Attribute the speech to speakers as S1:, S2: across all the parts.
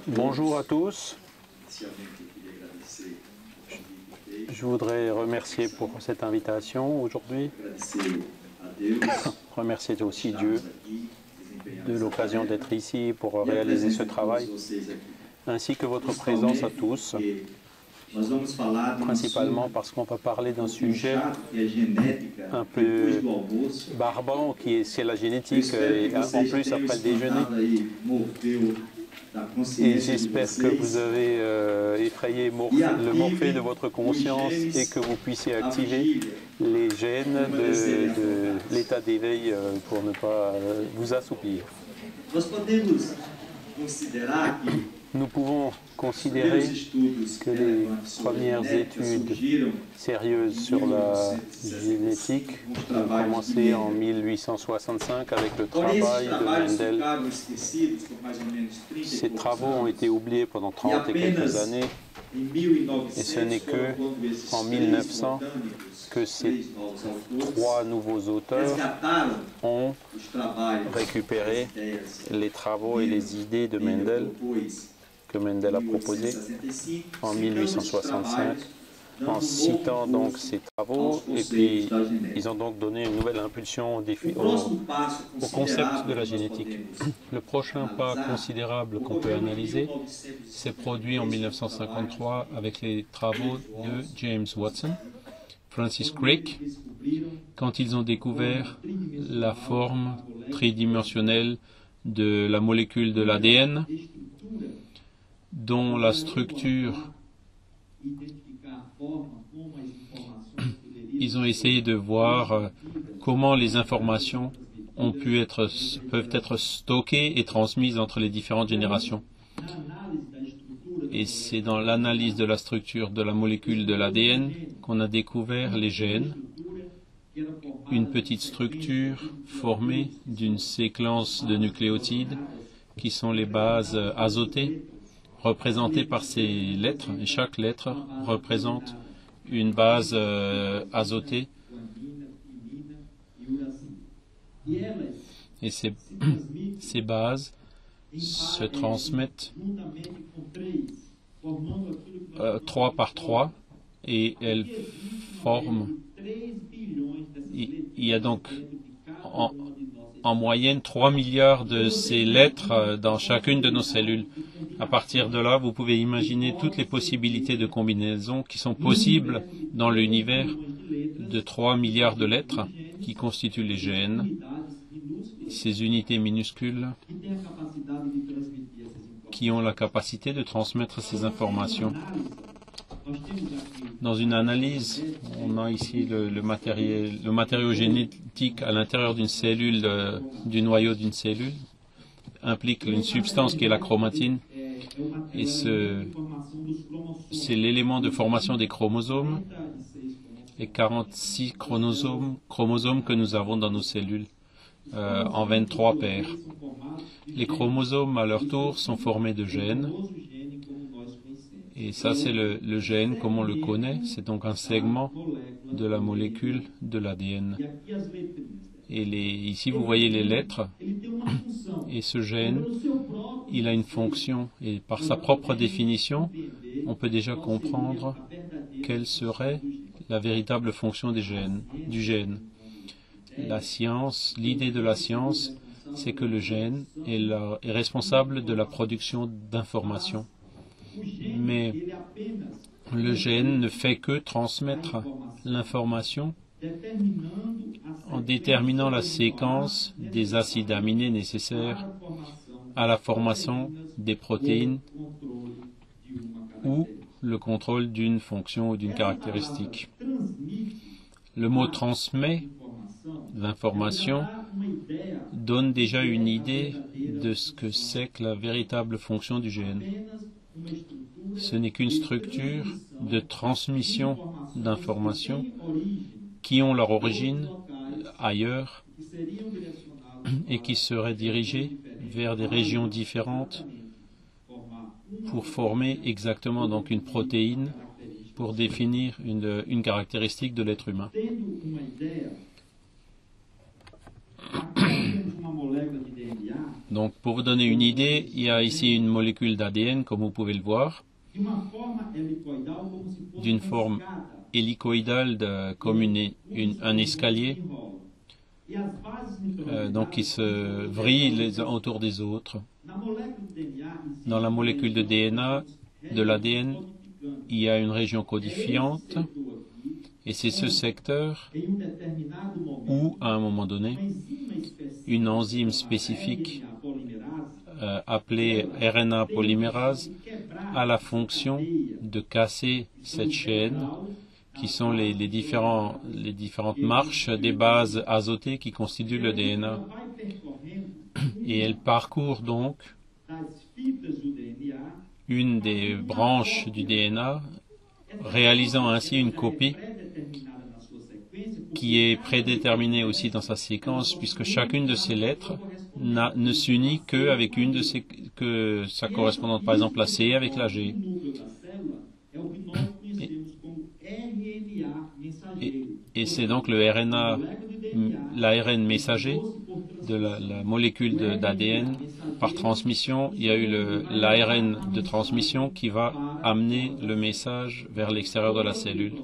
S1: Bonjour à tous. Je voudrais remercier pour cette invitation aujourd'hui. Remercier aussi Dieu de l'occasion d'être ici pour réaliser ce travail, ainsi que votre présence à tous, principalement parce qu'on va parler d'un sujet un peu barbant, c'est la génétique, et en plus après le déjeuner. Et j'espère que vous avez effrayé le morphée de votre conscience et que vous puissiez activer les gènes de l'état d'éveil pour ne pas vous assoupir. Nous pouvons considérer que les premières études sérieuses sur la génétique ont commencé en 1865 avec le travail de Mendel. Ces travaux ont été oubliés pendant 30 et quelques années, et ce n'est qu'en 1900 que ces trois nouveaux auteurs ont récupéré les travaux et les idées de Mendel que Mendel a proposé en 1865, en citant donc ces travaux, et puis ils ont donc donné une nouvelle impulsion au concept de la génétique. Le prochain pas considérable qu'on peut analyser s'est produit en 1953 avec les travaux de James Watson, Francis Crick, quand ils ont découvert la forme tridimensionnelle de la molécule de l'ADN, dont la structure, ils ont essayé de voir comment les informations peuvent être stockées et transmises entre les différentes générations. Et c'est dans l'analyse de la structure de la molécule de l'ADN qu'on a découvert les gènes, une petite structure formée d'une séquence de nucléotides qui sont les bases azotées, représentées par ces lettres, et chaque lettre représente une base azotée. Et ces bases se transmettent 3 par 3 et elles forment. Il y a donc en moyenne 3 milliards de ces lettres dans chacune de nos cellules. À partir de là, vous pouvez imaginer toutes les possibilités de combinaison qui sont possibles dans l'univers de 3 milliards de lettres qui constituent les gènes, ces unités minuscules qui ont la capacité de transmettre ces informations. Dans une analyse, on a ici le matériau génétique à l'intérieur d'une cellule, du noyau d'une cellule, implique une substance qui est la chromatine, et c'est l'élément de formation des chromosomes, et 46 chromosomes que nous avons dans nos cellules, en 23 paires. Les chromosomes, à leur tour, sont formés de gènes. Et ça, c'est le gène comme on le connaît. C'est donc un segment de la molécule de l'ADN. Et ici, vous voyez les lettres. Et ce gène, il a une fonction. Et par sa propre définition, on peut déjà comprendre quelle serait la véritable fonction du gène. La science, l'idée de la science, c'est que le gène est responsable de la production d'informations. Mais le gène ne fait que transmettre l'information en déterminant la séquence des acides aminés nécessaires à la formation des protéines ou le contrôle d'une fonction ou d'une caractéristique. Le mot transmet l'information donne déjà une idée de ce que c'est que la véritable fonction du gène. Ce n'est qu'une structure de transmission d'informations qui ont leur origine ailleurs et qui seraient dirigées vers des régions différentes pour former exactement donc une protéine pour définir une caractéristique de l'être humain. Donc, pour vous donner une idée, il y a ici une molécule d'ADN, comme vous pouvez le voir, d'une forme hélicoïdale comme un escalier, donc qui se vrille les uns autour des autres. Dans la molécule de DNA, de l'ADN, il y a une région codifiante, et c'est ce secteur où, à un moment donné, une enzyme spécifique appelée RNA polymérase a la fonction de casser cette chaîne qui sont les différentes marches des bases azotées qui constituent le DNA. Et elle parcourt donc une des branches du DNA, réalisant ainsi une copie qui est prédéterminée aussi dans sa séquence, puisque chacune de ces lettres ne s'unit qu'avec une de sa correspondante, par exemple la C avec la G. Et c'est donc le RNA, l'ARN messager de la molécule d'ADN. Par transmission, il y a eu l'ARN de transmission qui va amener le message vers l'extérieur de la cellule.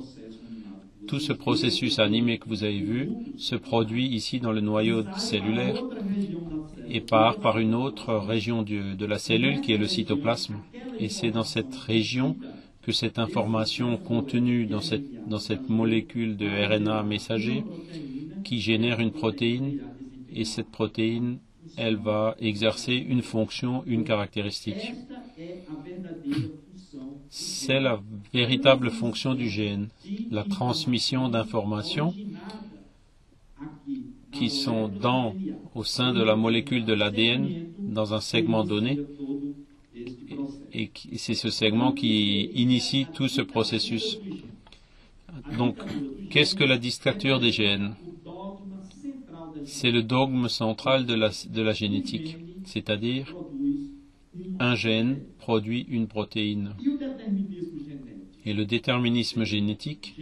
S1: Tout ce processus animé que vous avez vu se produit ici dans le noyau cellulaire et part par une autre région de la cellule qui est le cytoplasme. Et c'est dans cette région que cette information contenue dans cette molécule de RNA messager qui génère une protéine, et cette protéine, elle va exercer une fonction, une caractéristique. C'est la véritable fonction du gène, la transmission d'informations qui sont au sein de la molécule de l'ADN dans un segment donné. Et c'est ce segment qui initie tout ce processus. Donc, qu'est-ce que la dictature des gènes? C'est le dogme central de la génétique, c'est-à-dire un gène produit une protéine. Et le déterminisme génétique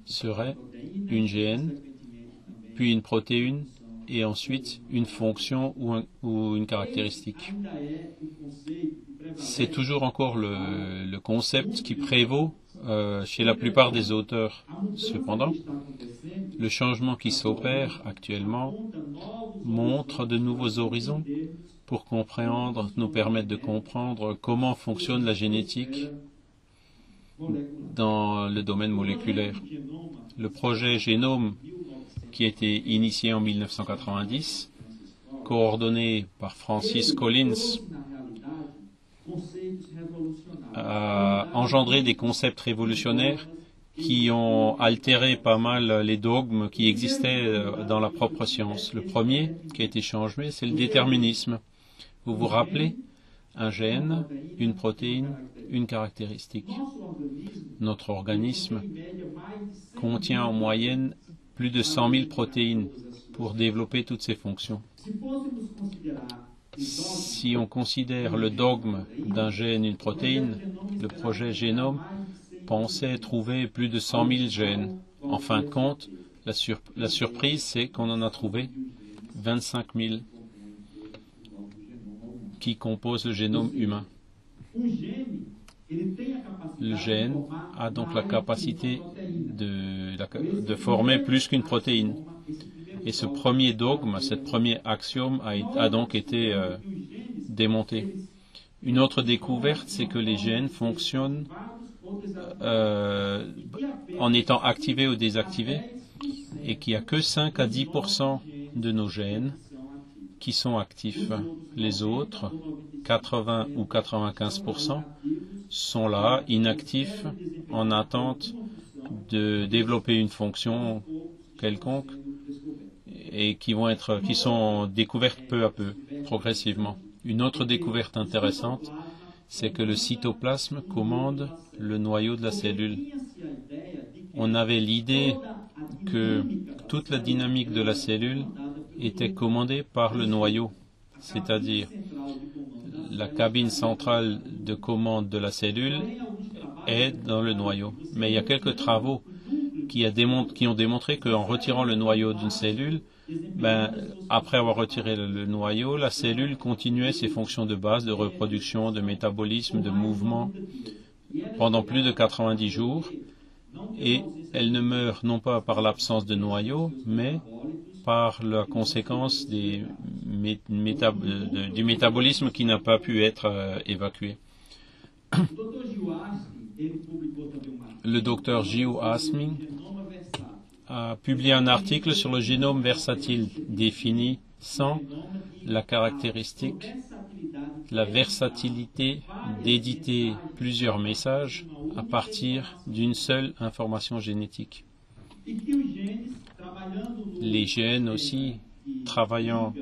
S1: serait une gène, puis une protéine, et ensuite une fonction ou une caractéristique. C'est toujours encore le concept qui prévaut chez la plupart des auteurs. Cependant, le changement qui s'opère actuellement montre de nouveaux horizons pour nous permettre de comprendre comment fonctionne la génétique dans le domaine moléculaire. Le projet Génome, qui a été initié en 1990, coordonné par Francis Collins, a engendré des concepts révolutionnaires qui ont altéré pas mal les dogmes qui existaient dans la propre science. Le premier qui a été changé, c'est le déterminisme. Vous vous rappelez? Un gène, une protéine, une caractéristique. Notre organisme contient en moyenne plus de 100 000 protéines pour développer toutes ces fonctions. Si on considère le dogme d'un gène, une protéine, le projet Génome pensait trouver plus de 100 000 gènes. En fin de compte, la surprise, c'est qu'on en a trouvé 25 000 qui composent le génome humain. Le gène a donc la capacité de former plus qu'une protéine. Et ce premier dogme, ce premier axiome a donc été démonté. Une autre découverte, c'est que les gènes fonctionnent en étant activés ou désactivés et qu'il n'y a que 5 à 10% de nos gènes qui sont actifs. Les autres, 80 ou 95%, sont là, inactifs, en attente de développer une fonction quelconque et qui sont découvertes peu à peu, progressivement. Une autre découverte intéressante, c'est que le cytoplasme commande le noyau de la cellule. On avait l'idée que toute la dynamique de la cellule était commandée par le noyau, c'est-à-dire la cabine centrale de commande de la cellule est dans le noyau. Mais il y a quelques travaux qui ont démontré qu'en retirant le noyau d'une cellule, après avoir retiré le noyau, la cellule continuait ses fonctions de base, de reproduction, de métabolisme, de mouvement, pendant plus de 90 jours, et elle ne meurt non pas par l'absence de noyau, mais par la conséquence du métabolisme qui n'a pas pu être évacué. Le docteur Gio Asming a publié un article sur le génome versatile définissant la caractéristique, la versatilité d'éditer plusieurs messages à partir d'une seule information génétique. Les gènes aussi, travaillant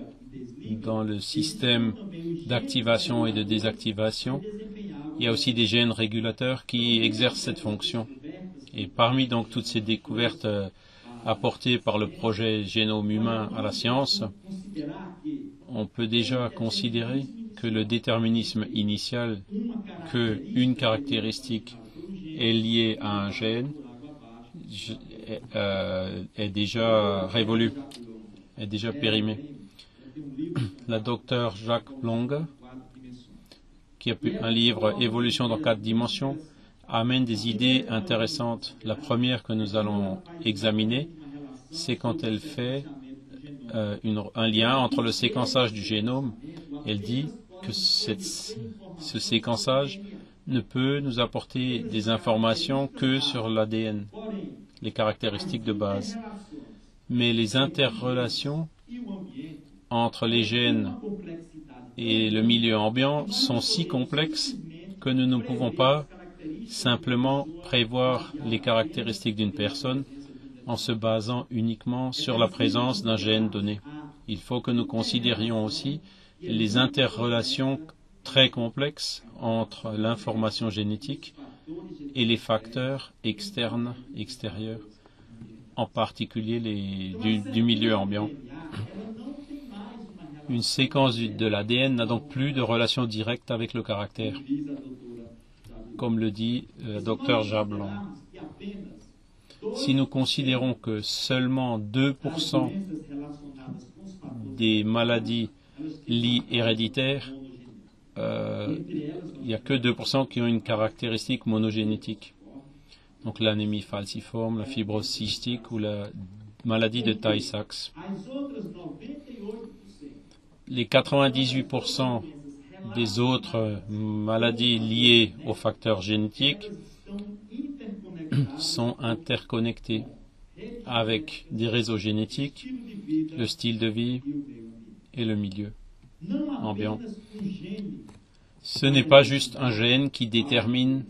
S1: dans le système d'activation et de désactivation, il y a aussi des gènes régulateurs qui exercent cette fonction. Et parmi donc toutes ces découvertes apportées par le projet Génome humain à la science, on peut déjà considérer que le déterminisme initial, qu'une caractéristique est liée à un gène, est déjà révolu, est déjà périmé. La docteure Jacques Blonge, qui a un livre Évolution dans 4 dimensions, amène des idées intéressantes. La première que nous allons examiner, c'est quand elle fait un lien entre le séquençage du génome. Elle dit que ce séquençage ne peut nous apporter des informations que sur l'ADN, les caractéristiques de base. Mais les interrelations entre les gènes et le milieu ambiant sont si complexes que nous ne pouvons pas simplement prévoir les caractéristiques d'une personne en se basant uniquement sur la présence d'un gène donné. Il faut que nous considérions aussi les interrelations très complexes entre l'information génétique et les facteurs externes, extérieurs, en particulier du milieu ambiant. Une séquence de l'ADN n'a donc plus de relation directe avec le caractère, comme le dit le Dr Jablon. Si nous considérons que seulement 2% des maladies héréditaires, il n'y a que 2% qui ont une caractéristique monogénétique. Donc l'anémie falciforme, la fibrose cystique ou la maladie de Tay-Sachs. Les 98% des autres maladies liées aux facteurs génétiques sont interconnectées avec des réseaux génétiques, le style de vie et le milieu ambiant. Ce n'est pas juste un gène qui détermine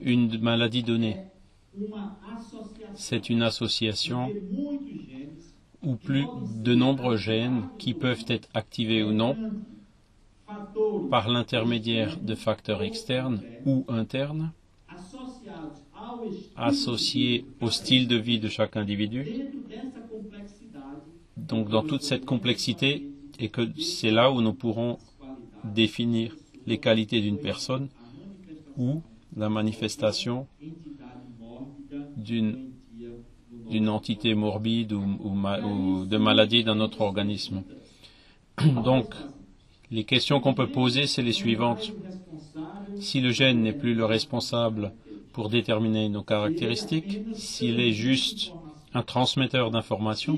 S1: une maladie donnée. C'est une association ou plus de nombreux gènes qui peuvent être activés ou non par l'intermédiaire de facteurs externes ou internes associés au style de vie de chaque individu. Donc dans toute cette complexité, et que c'est là où nous pourrons définir les qualités d'une personne ou la manifestation d'une entité morbide ou de maladie dans notre organisme. Donc, les questions qu'on peut poser, c'est les suivantes. Si le gène n'est plus le responsable pour déterminer nos caractéristiques, s'il est juste un transmetteur d'informations,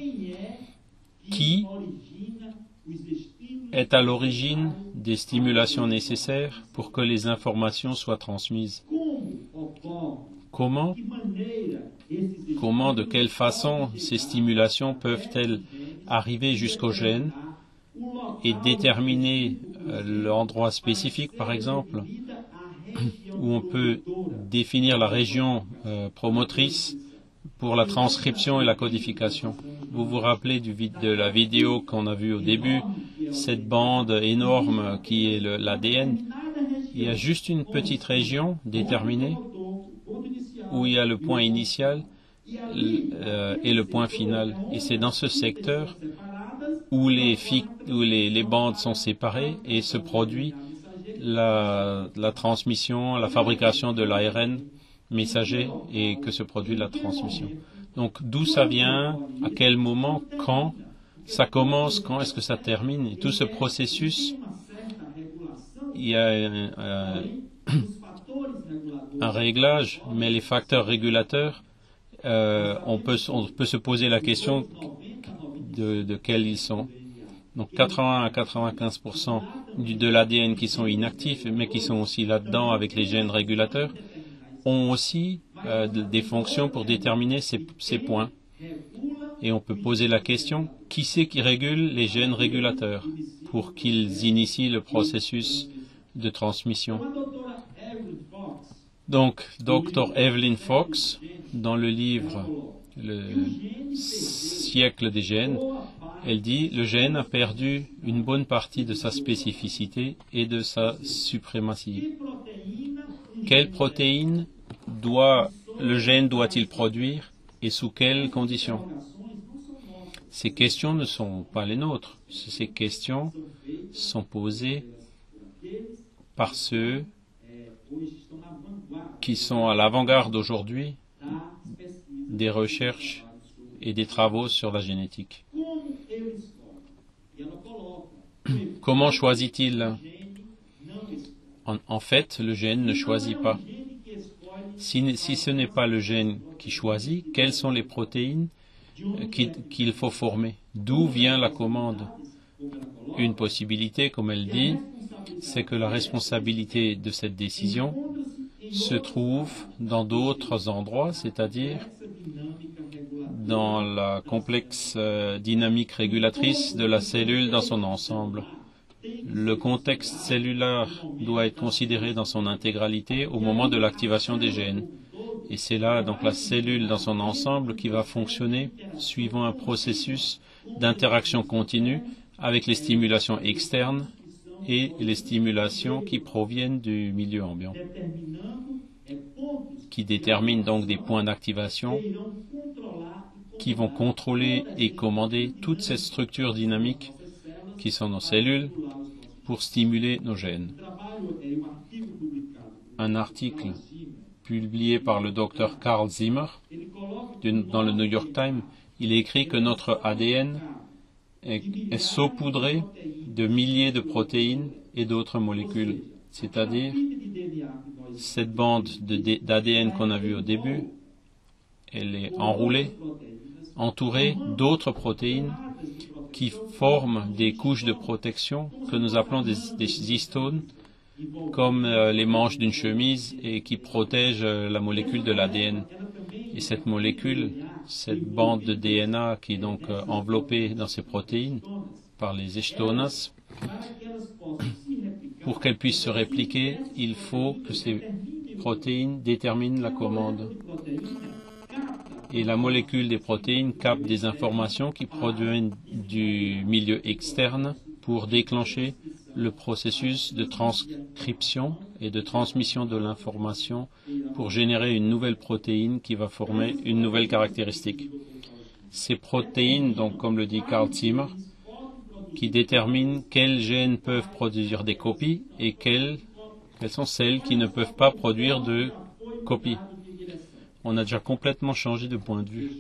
S1: qui est à l'origine des stimulations nécessaires pour que les informations soient transmises? Comment, de quelle façon ces stimulations peuvent-elles arriver jusqu'au gène et déterminer l'endroit spécifique, par exemple, où on peut définir la région promotrice pour la transcription et la codification. Vous vous rappelez de la vidéo qu'on a vue au début, cette bande énorme qui est l'ADN. Il y a juste une petite région déterminée où il y a le point initial et le point final. Et c'est dans ce secteur où les bandes sont séparées et se produit la transmission, la fabrication de l'ARN messager et que se produit la transmission. Donc d'où ça vient, à quel moment, quand ça commence, quand est-ce que ça termine. Et tout ce processus, il y a un réglage, mais les facteurs régulateurs, on peut se poser la question de quels ils sont. Donc 80 à 95% de l'ADN qui sont inactifs, mais qui sont aussi là-dedans avec les gènes régulateurs, ont aussi des fonctions pour déterminer ces points. Et on peut poser la question, qui c'est qui régule les gènes régulateurs pour qu'ils initient le processus de transmission? Donc, Dr. Evelyn Fox, dans le livre Le siècle des gènes, elle dit « Le gène a perdu une bonne partie de sa spécificité et de sa suprématie. Quelle protéine le gène doit-il produire et sous quelles conditions ?» Ces questions ne sont pas les nôtres. Ces questions sont posées par ceux qui sont à l'avant-garde aujourd'hui des recherches et des travaux sur la génétique. Comment choisit-il? En fait, le gène ne choisit pas. Si ce n'est pas le gène qui choisit, quelles sont les protéines qu'il faut former? D'où vient la commande? Une possibilité, comme elle dit, c'est que la responsabilité de cette décision se trouve dans d'autres endroits, c'est-à-dire dans la complexe dynamique régulatrice de la cellule dans son ensemble. Le contexte cellulaire doit être considéré dans son intégralité au moment de l'activation des gènes. Et c'est là, donc, la cellule dans son ensemble qui va fonctionner suivant un processus d'interaction continue avec les stimulations externes et les stimulations qui proviennent du milieu ambiant, qui déterminent donc des points d'activation qui vont contrôler et commander toute cette structure dynamique qui sont nos cellules pour stimuler nos gènes. Un article publié par le docteur Carl Zimmer dans le New York Times, il est écrit que notre ADN est saupoudré de milliers de protéines et d'autres molécules. C'est-à-dire, cette bande d'ADN qu'on a vue au début, elle est enroulée, entourée d'autres protéines qui forment des couches de protection que nous appelons des histones, comme les manches d'une chemise, et qui protègent la molécule de l'ADN. Et cette molécule, cette bande de DNA qui est donc enveloppée dans ces protéines par les histonas, pour qu'elles puissent se répliquer, il faut que ces protéines déterminent la commande. Et la molécule des protéines capte des informations qui proviennent du milieu externe pour déclencher le processus de transcription et de transmission de l'information pour générer une nouvelle protéine qui va former une nouvelle caractéristique. Ces protéines, donc comme le dit Carl Zimmer, qui déterminent quels gènes peuvent produire des copies et quelles sont celles qui ne peuvent pas produire de copies. On a déjà complètement changé de point de vue.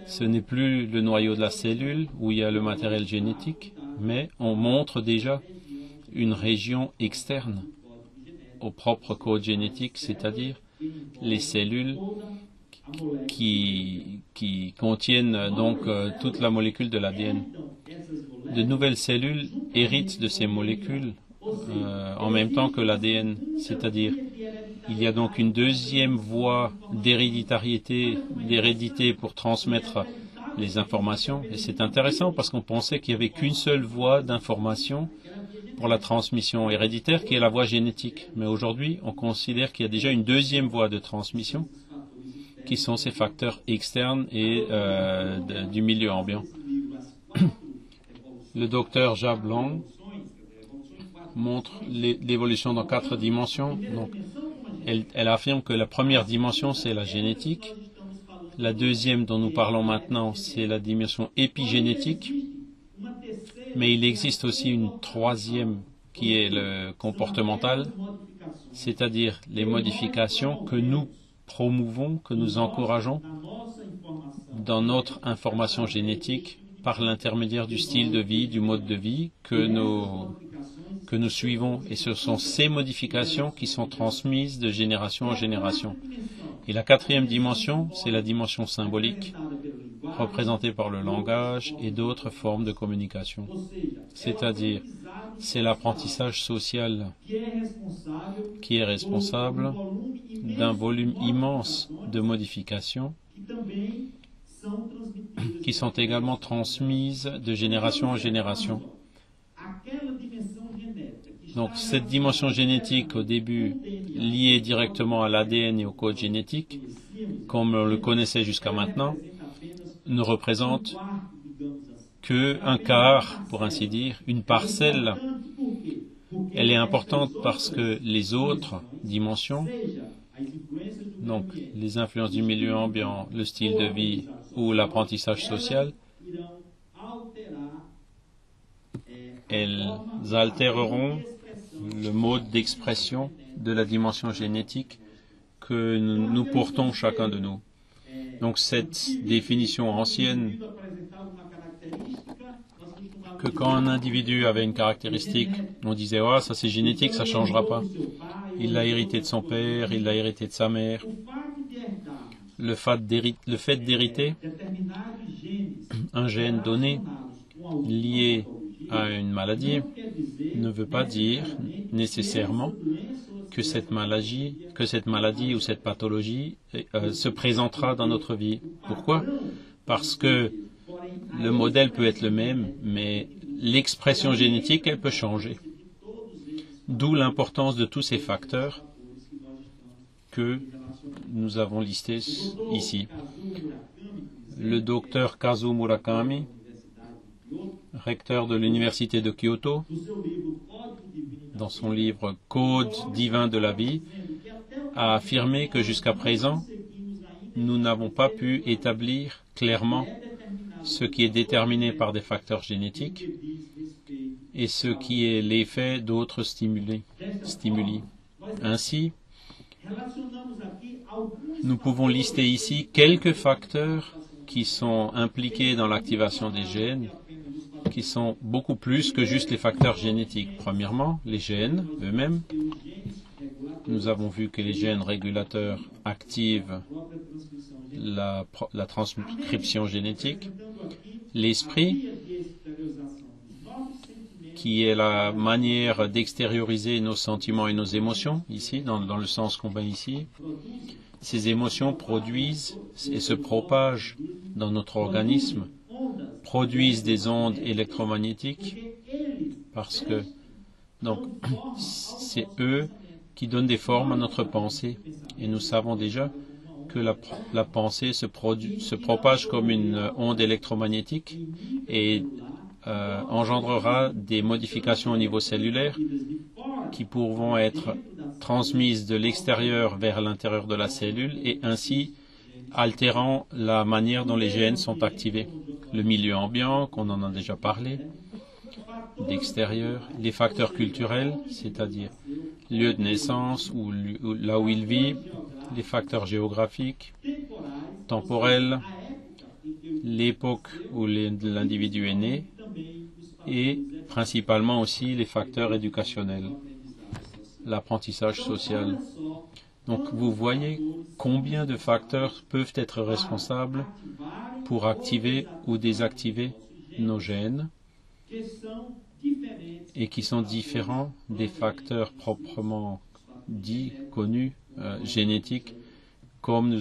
S1: Ce n'est plus le noyau de la cellule où il y a le matériel génétique, mais on montre déjà une région externe au propre code génétique, c'est-à-dire les cellules qui contiennent donc toute la molécule de l'ADN. De nouvelles cellules héritent de ces molécules en même temps que l'ADN, c'est-à-dire il y a donc une deuxième voie d'hérédité pour transmettre les informations. Et c'est intéressant parce qu'on pensait qu'il n'y avait qu'une seule voie d'information pour la transmission héréditaire, qui est la voie génétique. Mais aujourd'hui, on considère qu'il y a déjà une deuxième voie de transmission, qui sont ces facteurs externes et du milieu ambiant. Le docteur Jab Long montre l'évolution dans 4 dimensions. Donc, elle affirme que la première dimension, c'est la génétique. La deuxième dont nous parlons maintenant, c'est la dimension épigénétique. Mais il existe aussi une troisième qui est le comportemental, c'est-à-dire les modifications que nous promouvons, que nous encourageons dans notre information génétique par l'intermédiaire du style de vie, du mode de vie que nous suivons. Et ce sont ces modifications qui sont transmises de génération en génération. Et la quatrième dimension, c'est la dimension symbolique, représentée par le langage et d'autres formes de communication. C'est-à-dire, c'est l'apprentissage social qui est responsable d'un volume immense de modifications qui sont également transmises de génération en génération. Donc cette dimension génétique au début liée directement à l'ADN et au code génétique, comme on le connaissait jusqu'à maintenant, ne représente qu'un quart, pour ainsi dire, une parcelle. Elle est importante parce que les autres dimensions, donc les influences du milieu ambiant, le style de vie ou l'apprentissage social, elles altéreront le mode d'expression de la dimension génétique que nous portons chacun de nous. Donc cette définition ancienne que quand un individu avait une caractéristique, on disait « Ah, ça c'est génétique, ça ne changera pas. Il l'a hérité de son père, il l'a hérité de sa mère. » Le fait d'hériter un gène donné lié à une maladie ne veut pas dire nécessairement que cette maladie ou cette pathologie se présentera dans notre vie. Pourquoi? Parce que le modèle peut être le même, mais l'expression génétique, elle peut changer. D'où l'importance de tous ces facteurs que nous avons listés ici. Le docteur Kazuo Murakami, recteur de l'université de Kyoto, dans son livre Code divin de la vie, a affirmé que jusqu'à présent, nous n'avons pas pu établir clairement ce qui est déterminé par des facteurs génétiques et ce qui est l'effet d'autres stimuli. Ainsi, nous pouvons lister ici quelques facteurs qui sont impliqués dans l'activation des gènes, qui sont beaucoup plus que juste les facteurs génétiques. Premièrement, les gènes eux-mêmes. Nous avons vu que les gènes régulateurs activent la transcription génétique. L'esprit, qui est la manière d'extérioriser nos sentiments et nos émotions, ici, dans le sens qu'on va ici. Ces émotions produisent et se propagent dans notre organisme, produisent des ondes électromagnétiques, parce que donc c'est eux qui donnent des formes à notre pensée. Et nous savons déjà que la pensée se propage comme une onde électromagnétique et engendrera des modifications au niveau cellulaire qui pourront être transmises de l'extérieur vers l'intérieur de la cellule et ainsi altérant la manière dont les gènes sont activés. Le milieu ambiant, qu'on en a déjà parlé, d'extérieur, les facteurs culturels, c'est-à-dire lieu de naissance ou là où il vit, les facteurs géographiques, temporels, l'époque où l'individu est né et principalement aussi les facteurs éducationnels, l'apprentissage social. Donc vous voyez combien de facteurs peuvent être responsables pour activer ou désactiver nos gènes et qui sont différents des facteurs proprement dits, connus, génétiques, comme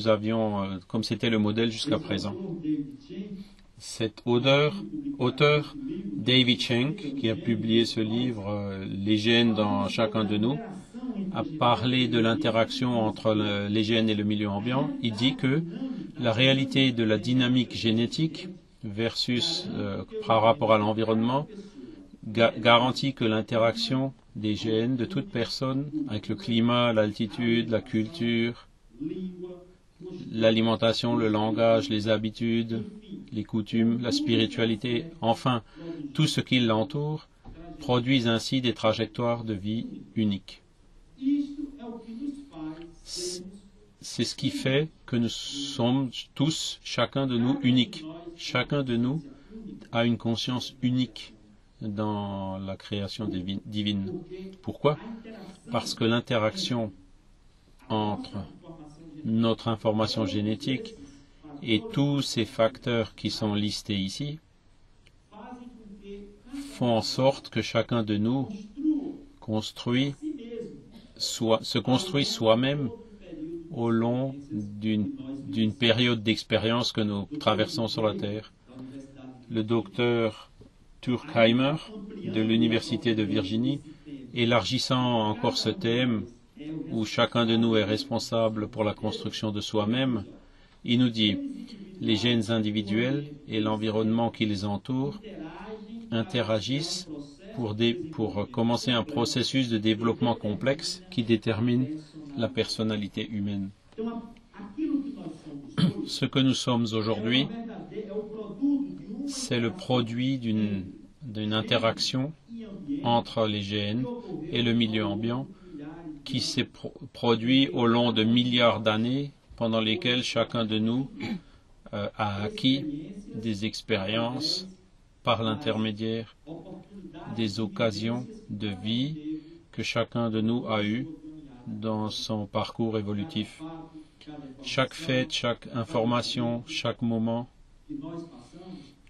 S1: c'était le modèle jusqu'à présent. Cet auteur, David Schenck, qui a publié ce livre, Les gènes dans chacun de nous, a parlé de l'interaction entre les gènes et le milieu ambiant. Il dit que la réalité de la dynamique génétique versus par rapport à l'environnement garantit que l'interaction des gènes de toute personne avec le climat, l'altitude, la culture, l'alimentation, le langage, les habitudes, les coutumes, la spiritualité, enfin tout ce qui l'entoure, produisent ainsi des trajectoires de vie uniques. c'est ce qui fait que nous sommes tous, chacun de nous, uniques. Chacun de nous a une conscience unique dans la création divine. Pourquoi? Parce que l'interaction entre notre information génétique et tous ces facteurs qui sont listés ici font en sorte que chacun de nous se construit soi-même au long d'une période d'expérience que nous traversons sur la Terre. Le docteur Turkheimer de l'Université de Virginie, élargissant encore ce thème où chacun de nous est responsable pour la construction de soi-même, il nous dit les gènes individuels et l'environnement qui les entoure interagissent pour commencer un processus de développement complexe qui détermine la personnalité humaine. Ce que nous sommes aujourd'hui, c'est le produit d'une interaction entre les gènes et le milieu ambiant qui s'est produit au long de milliards d'années pendant lesquelles chacun de nous a acquis des expériences par l'intermédiaire des occasions de vie que chacun de nous a eues dans son parcours évolutif. Chaque fait, chaque information, chaque moment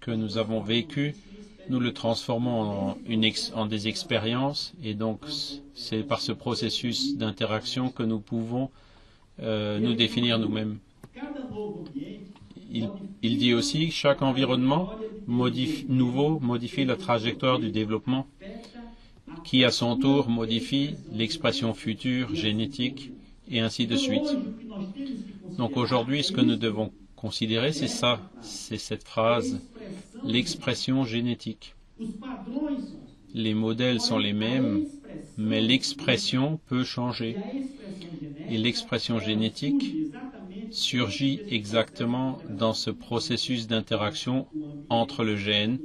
S1: que nous avons vécu, nous le transformons en des expériences et donc c'est par ce processus d'interaction que nous pouvons nous définir nous-mêmes. Il dit aussi que chaque environnement nouveau modifie la trajectoire du développement qui à son tour modifie l'expression future, génétique et ainsi de suite. Donc aujourd'hui, ce que nous devons considérer, c'est ça, c'est cette phrase, l'expression génétique. Les modèles sont les mêmes, mais l'expression peut changer. Et l'expression génétique surgit exactement dans ce processus d'interaction entre le gène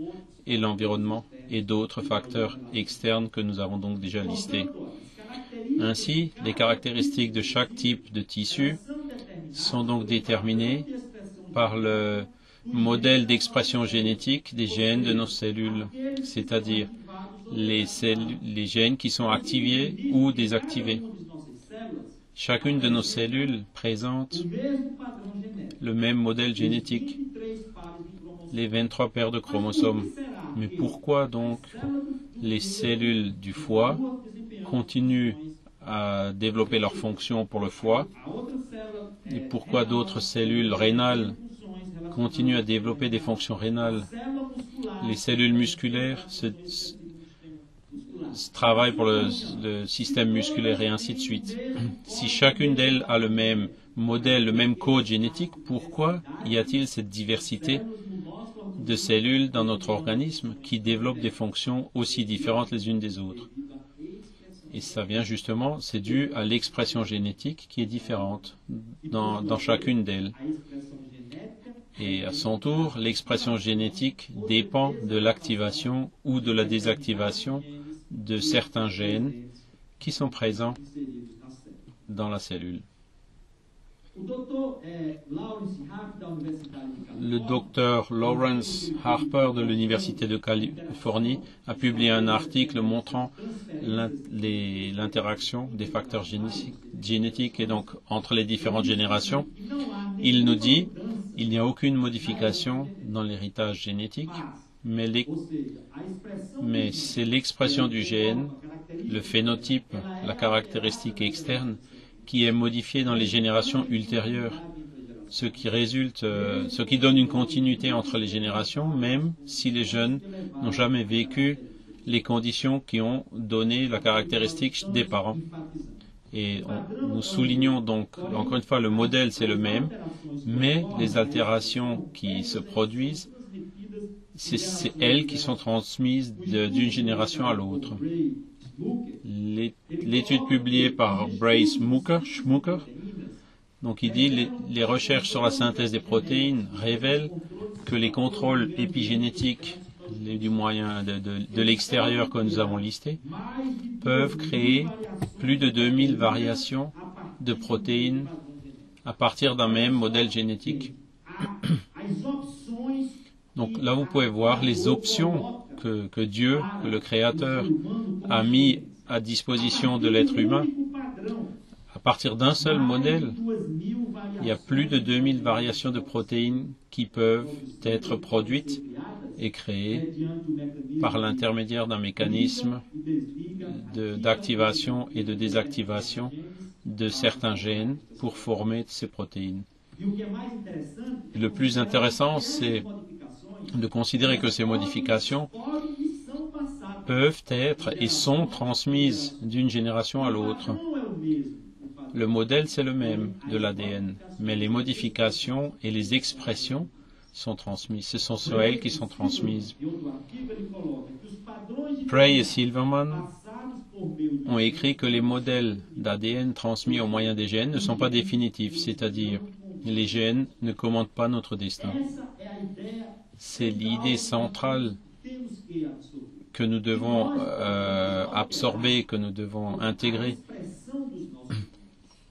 S1: et l'environnement et d'autres facteurs externes que nous avons donc déjà listés. Ainsi, les caractéristiques de chaque type de tissu sont donc déterminées par le modèle d'expression génétique des gènes de nos cellules, c'est-à-dire les gènes qui sont activés ou désactivés. Chacune de nos cellules présente le même modèle génétique, les 23 paires de chromosomes. Mais pourquoi donc les cellules du foie continuent à développer leurs fonctions pour le foie et pourquoi d'autres cellules rénales continuent à développer des fonctions rénales? Les cellules musculaires travaillent pour le système musculaire et ainsi de suite. Si chacune d'elles a le même modèle, le même code génétique, pourquoi y a-t-il cette diversité de cellules dans notre organisme qui développent des fonctions aussi différentes les unes des autres? Et ça vient justement, c'est dû à l'expression génétique qui est différente dans chacune d'elles. Et à son tour, l'expression génétique dépend de l'activation ou de la désactivation de certains gènes qui sont présents dans la cellule. Le docteur Lawrence Harper de l'Université de Californie a publié un article montrant l'interaction des facteurs génétiques et donc entre les différentes générations. Il nous dit qu'il n'y a aucune modification dans l'héritage génétique, mais c'est l'expression du gène, le phénotype, la caractéristique externe qui est modifiée dans les générations ultérieures, ce qui donne une continuité entre les générations, même si les jeunes n'ont jamais vécu les conditions qui ont donné la caractéristique des parents. Et nous soulignons donc, encore une fois, le modèle c'est le même, mais les altérations qui se produisent, c'est elles qui sont transmises d'une génération à l'autre. L'étude publiée par Bryce Schmucker, donc il dit les recherches sur la synthèse des protéines révèlent que les contrôles épigénétiques du moyen de l'extérieur que nous avons listé peuvent créer plus de 2000 variations de protéines à partir d'un même modèle génétique. Donc là, vous pouvez voir les options que Dieu, que le Créateur, a mis à disposition de l'être humain. À partir d'un seul modèle, il y a plus de 2000 variations de protéines qui peuvent être produites et créées par l'intermédiaire d'un mécanisme d'activation et de désactivation de certains gènes pour former ces protéines. Le plus intéressant, c'est de considérer que ces modifications peuvent être et sont transmises d'une génération à l'autre. Le modèle, c'est le même de l'ADN, mais les modifications et les expressions sont transmises. Ce sont elles qui sont transmises. Prey et Silverman ont écrit que les modèles d'ADN transmis au moyen des gènes ne sont pas définitifs, c'est-à-dire les gènes ne commandent pas notre destin. C'est l'idée centrale que nous devons absorber, que nous devons intégrer.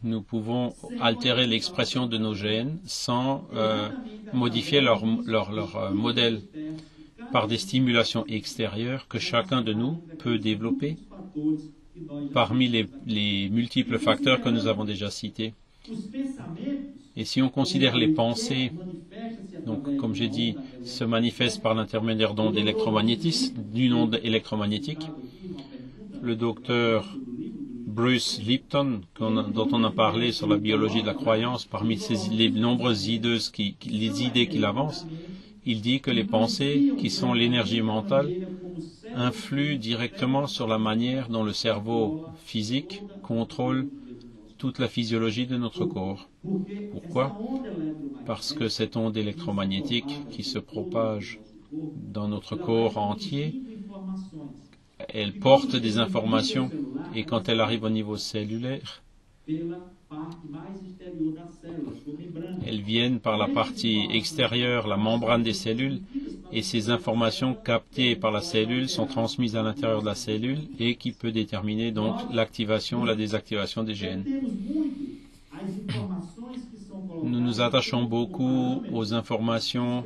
S1: Nous pouvons altérer l'expression de nos gènes sans modifier leur modèle par des stimulations extérieures que chacun de nous peut développer parmi les multiples facteurs que nous avons déjà cités. Et si on considère les pensées, donc comme j'ai dit, se manifestent par l'intermédiaire d'ondes électromagnétiques, d'une onde électromagnétique, le docteur Bruce Lipton, dont on a parlé sur la biologie de la croyance, parmi les nombreuses idées qu'il avance, il dit que les pensées, qui sont l'énergie mentale, influent directement sur la manière dont le cerveau physique contrôle toute la physiologie de notre corps. Pourquoi? Parce que cette onde électromagnétique qui se propage dans notre corps entier, elle porte des informations et quand elle arrive au niveau cellulaire, elles viennent par la partie extérieure, la membrane des cellules, et ces informations captées par la cellule sont transmises à l'intérieur de la cellule et qui peut déterminer donc l'activation ou la désactivation des gènes. Nous nous attachons beaucoup aux informations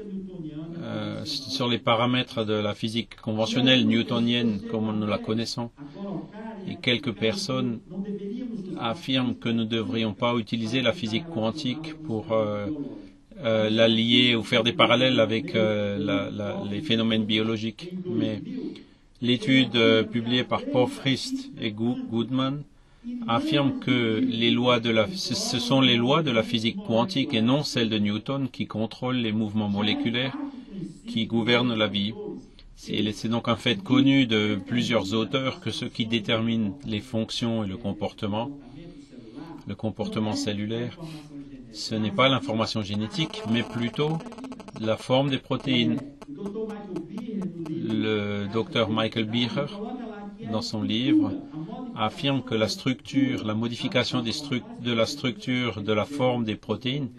S1: sur les paramètres de la physique conventionnelle newtonienne comme nous la connaissons. Et quelques personnes affirment que nous ne devrions pas utiliser la physique quantique pour la lier ou faire des parallèles avec les phénomènes biologiques. Mais l'étude publiée par Pofrist et Goodman affirme que ce sont les lois de la physique quantique et non celles de Newton qui contrôlent les mouvements moléculaires qui gouvernent la vie. C'est donc un fait connu de plusieurs auteurs que ce qui détermine les fonctions et le comportement cellulaire, ce n'est pas l'information génétique, mais plutôt la forme des protéines. Le docteur Michael Beher, dans son livre, affirme que la modification de la structure, de la forme des protéines,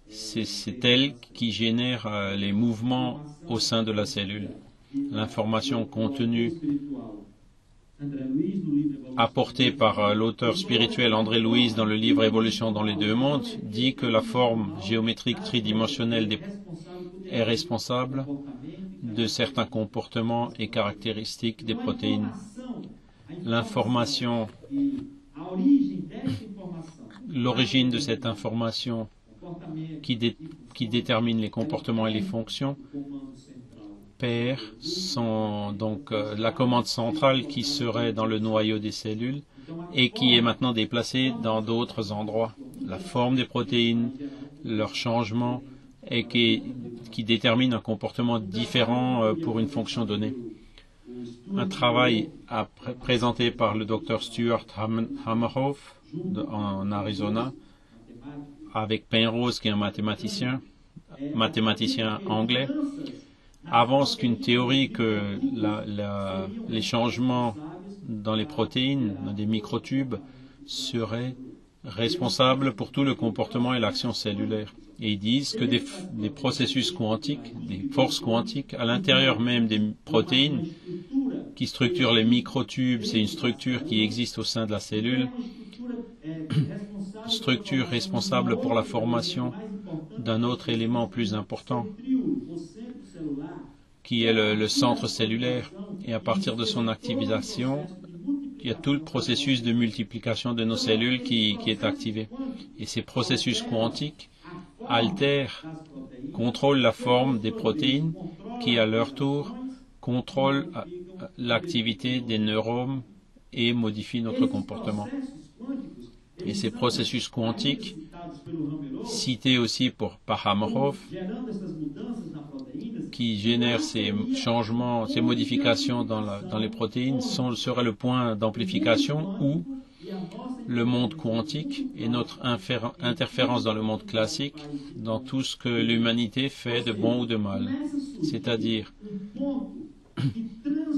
S1: c'est elle qui génère les mouvements au sein de la cellule. L'information contenue apportée par l'auteur spirituel André Louise dans le livre Évolution dans les deux mondes dit que la forme géométrique tridimensionnelle est responsable de certains comportements et caractéristiques des protéines. L'origine de cette information qui détermine les comportements et les fonctions perd donc la commande centrale qui serait dans le noyau des cellules et qui est maintenant déplacée dans d'autres endroits. La forme des protéines, leur changement et qui détermine un comportement différent pour une fonction donnée. Un travail présenté par le Dr Stuart Hamerhoff en Arizona avec Penrose qui est un mathématicien anglais, avance qu'une théorie que les changements dans les protéines, dans des microtubes, seraient responsables pour tout le comportement et l'action cellulaire. Et ils disent que des processus quantiques, des forces quantiques, à l'intérieur même des protéines, qui structurent les microtubes, c'est une structure qui existe au sein de la cellule, structure responsable pour la formation d'un autre élément plus important, qui est le centre cellulaire. Et à partir de son activation, il y a tout le processus de multiplication de nos cellules qui est activé. Et ces processus quantiques altèrent, contrôlent la forme des protéines qui, à leur tour, contrôlent l'activité des neurones et modifient notre comportement. Et ces processus quantiques, cités aussi par Hameroff, qui génèrent ces changements, ces modifications dans les protéines, seraient le point d'amplification où le monde quantique et notre interférence dans le monde classique, dans tout ce que l'humanité fait de bon ou de mal. C'est-à-dire,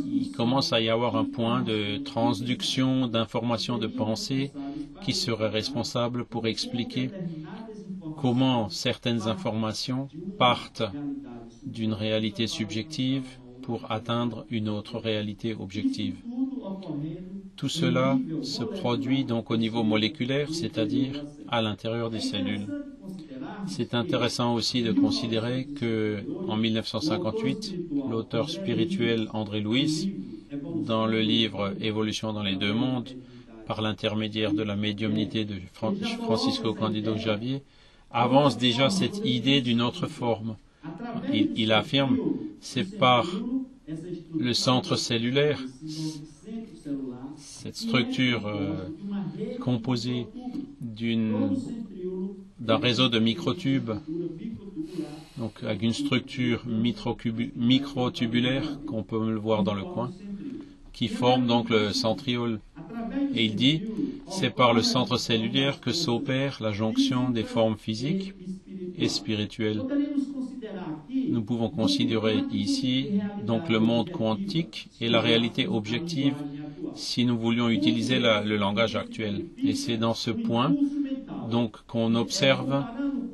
S1: il commence à y avoir un point de transduction d'informations de pensée qui serait responsable pour expliquer comment certaines informations partent d'une réalité subjective pour atteindre une autre réalité objective. Tout cela se produit donc au niveau moléculaire, c'est-à-dire à l'intérieur des cellules. C'est intéressant aussi de considérer que, en 1958, l'auteur spirituel André Louis, dans le livre Évolution dans les deux mondes, par l'intermédiaire de la médiumnité de Francisco Cândido Xavier, avance déjà cette idée d'une autre forme. Il affirme, c'est par le centre cellulaire, cette structure composée d'un réseau de microtubes, donc avec une structure microtubulaire, qu'on peut le voir dans le coin, qui forme donc le centriole. Et il dit, c'est par le centre cellulaire que s'opère la jonction des formes physiques et spirituelles. Nous pouvons considérer ici donc le monde quantique et la réalité objective si nous voulions utiliser le langage actuel. Et c'est dans ce point donc qu'on observe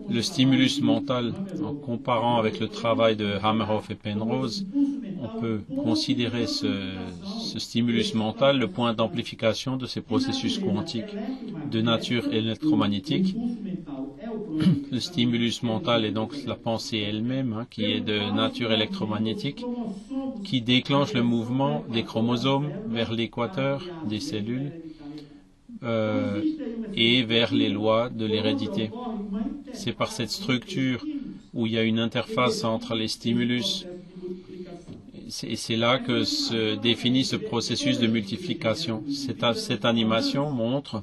S1: le stimulus mental. En comparant avec le travail de Hameroff et Penrose, on peut considérer ce stimulus mental le point d'amplification de ces processus quantiques de nature électromagnétique. Le stimulus mental est donc la pensée elle-même, qui est de nature électromagnétique, qui déclenche le mouvement des chromosomes vers l'équateur des cellules et vers les lois de l'hérédité. C'est par cette structure où il y a une interface entre les stimulus, et c'est là que se définit ce processus de multiplication. Cette animation montre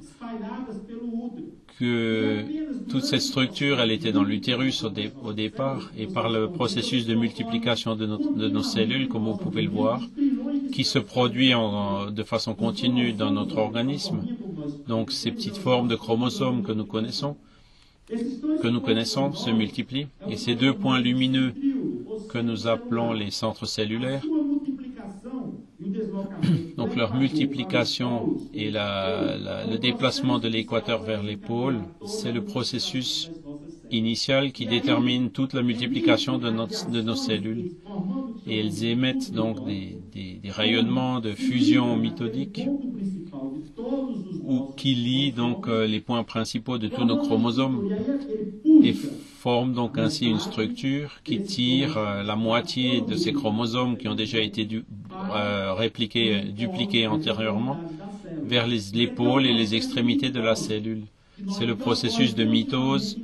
S1: que toute cette structure, elle était dans l'utérus au départ, et par le processus de multiplication de nos cellules, comme vous pouvez le voir, qui se produit de façon continue dans notre organisme. Donc ces petites formes de chromosomes que nous connaissons se multiplient, et ces deux points lumineux que nous appelons les centres cellulaires, donc leur multiplication et le déplacement de l'équateur vers les pôles, c'est le processus initial qui détermine toute la multiplication de nos cellules. Et elles émettent donc des rayonnements de fusion méthodique qui lient donc les points principaux de tous nos chromosomes et forment donc ainsi une structure qui tire la moitié de ces chromosomes qui ont déjà été dupliqués antérieurement vers les pôles et les extrémités de la cellule. C'est le processus de mitose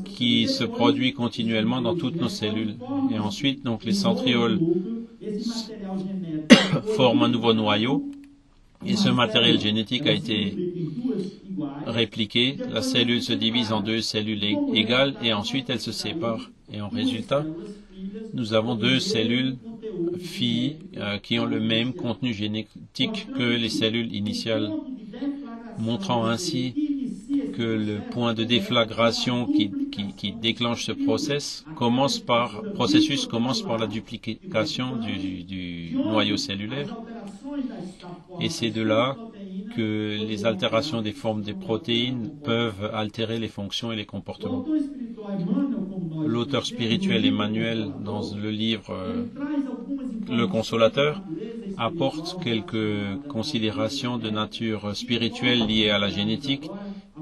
S1: qui se produit continuellement dans toutes nos cellules. Et ensuite, donc, les centrioles forment un nouveau noyau et ce matériel génétique a été répliquée, la cellule se divise en deux cellules égales et ensuite elle se sépare. Et en résultat, nous avons deux cellules filles qui ont le même contenu génétique que les cellules initiales, montrant ainsi que le point de déflagration qui déclenche ce processus commence par la duplication du noyau cellulaire. Et c'est de là que les altérations des formes des protéines peuvent altérer les fonctions et les comportements. L'auteur spirituel Emmanuel, dans le livre Le Consolateur, apporte quelques considérations de nature spirituelle liées à la génétique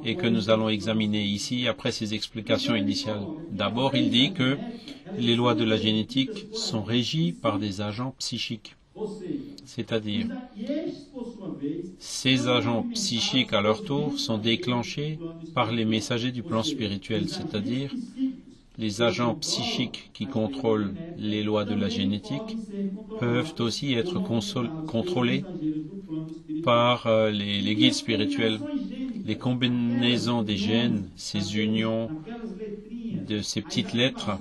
S1: et que nous allons examiner ici après ces explications initiales. D'abord, il dit que les lois de la génétique sont régies par des agents psychiques. C'est-à-dire, ces agents psychiques à leur tour sont déclenchés par les messagers du plan spirituel, c'est-à-dire les agents psychiques qui contrôlent les lois de la génétique peuvent aussi être contrôlés par les guides spirituels. Les combinaisons des gènes, ces unions de ces petites lettres,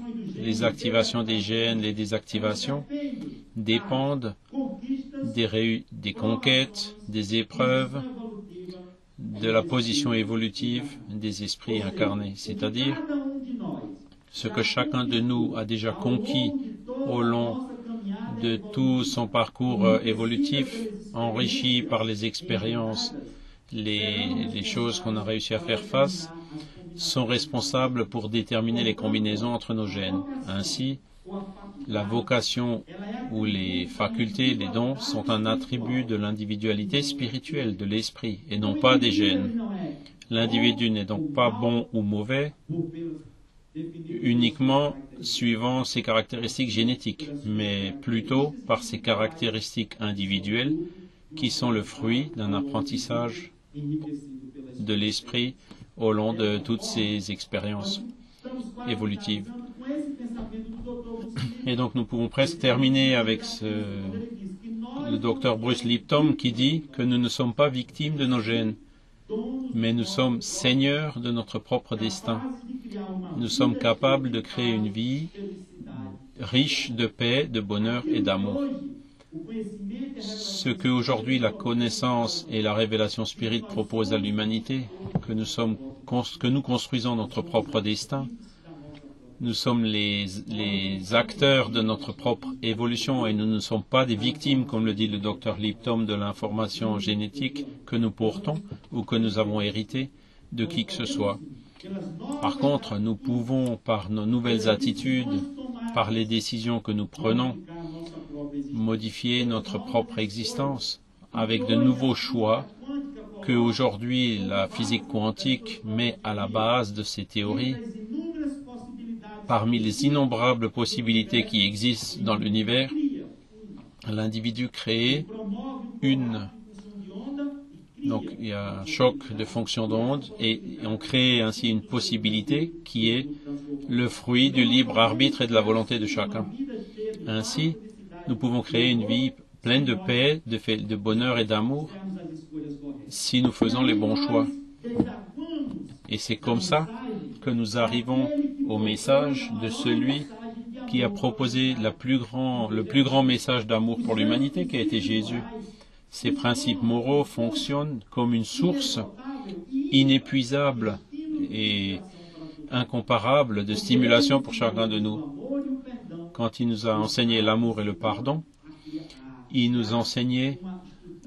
S1: les activations des gènes, les désactivations, dépendent des conquêtes, des épreuves, de la position évolutive des esprits incarnés, c'est-à-dire ce que chacun de nous a déjà conquis au long de tout son parcours évolutif, enrichi par les expériences, les choses qu'on a réussi à faire face, sont responsables pour déterminer les combinaisons entre nos gènes. Ainsi, la vocation ou les facultés, les dons, sont un attribut de l'individualité spirituelle, de l'esprit, et non pas des gènes. L'individu n'est donc pas bon ou mauvais uniquement suivant ses caractéristiques génétiques, mais plutôt par ses caractéristiques individuelles qui sont le fruit d'un apprentissage de l'esprit au long de toutes ces expériences évolutives. Et donc nous pouvons presque terminer avec le docteur Bruce Lipton qui dit que nous ne sommes pas victimes de nos gènes, mais nous sommes seigneurs de notre propre destin. Nous sommes capables de créer une vie riche de paix, de bonheur et d'amour. Ce que aujourd'hui la connaissance et la révélation spirite proposent à l'humanité, que nous construisons notre propre destin, nous sommes les acteurs de notre propre évolution et nous ne sommes pas des victimes, comme le dit le docteur Lipton, de l'information génétique que nous portons ou que nous avons hérité de qui que ce soit. Par contre, nous pouvons, par nos nouvelles attitudes, par les décisions que nous prenons, modifier notre propre existence avec de nouveaux choix que aujourd'hui la physique quantique met à la base de ces théories. Parmi les innombrables possibilités qui existent dans l'univers, l'individu crée donc il y a un choc de fonction d'onde et on crée ainsi une possibilité qui est le fruit du libre arbitre et de la volonté de chacun. Ainsi, nous pouvons créer une vie pleine de paix, de bonheur et d'amour si nous faisons les bons choix. Et c'est comme ça que nous arrivons au message de celui qui a proposé le plus grand message d'amour pour l'humanité, qui a été Jésus. Ces principes moraux fonctionnent comme une source inépuisable et incomparable de stimulation pour chacun de nous. Quand il nous a enseigné l'amour et le pardon, il nous enseignait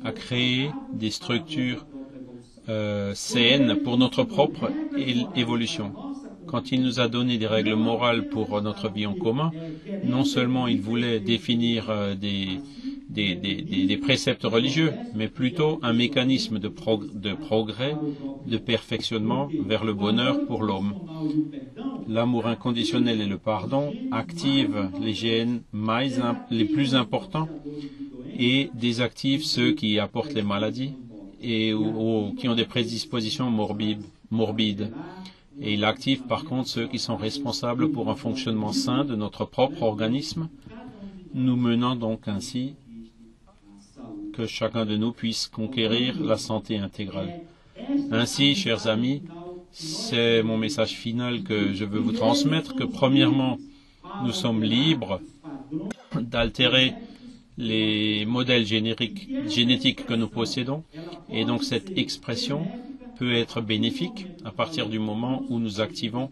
S1: à créer des structures saines pour notre propre évolution. Quand il nous a donné des règles morales pour notre vie en commun, non seulement il voulait définir des préceptes religieux, mais plutôt un mécanisme de progrès, de perfectionnement vers le bonheur pour l'homme. L'amour inconditionnel et le pardon activent les gènes les plus importants et désactivent ceux qui apportent les maladies et qui ont des prédispositions morbides. Et il active par contre ceux qui sont responsables pour un fonctionnement sain de notre propre organisme, nous menant donc ainsi que chacun de nous puisse conquérir la santé intégrale. Ainsi, chers amis, c'est mon message final que je veux vous transmettre, que premièrement, nous sommes libres d'altérer les modèles génétiques que nous possédons, et donc cette expression peut être bénéfique à partir du moment où nous activons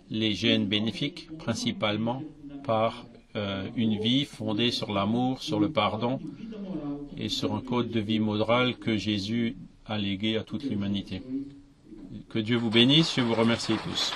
S1: les gènes bénéfiques, principalement par une vie fondée sur l'amour, sur le pardon et sur un code de vie moral que Jésus a légué à toute l'humanité. Que Dieu vous bénisse, je vous remercie tous.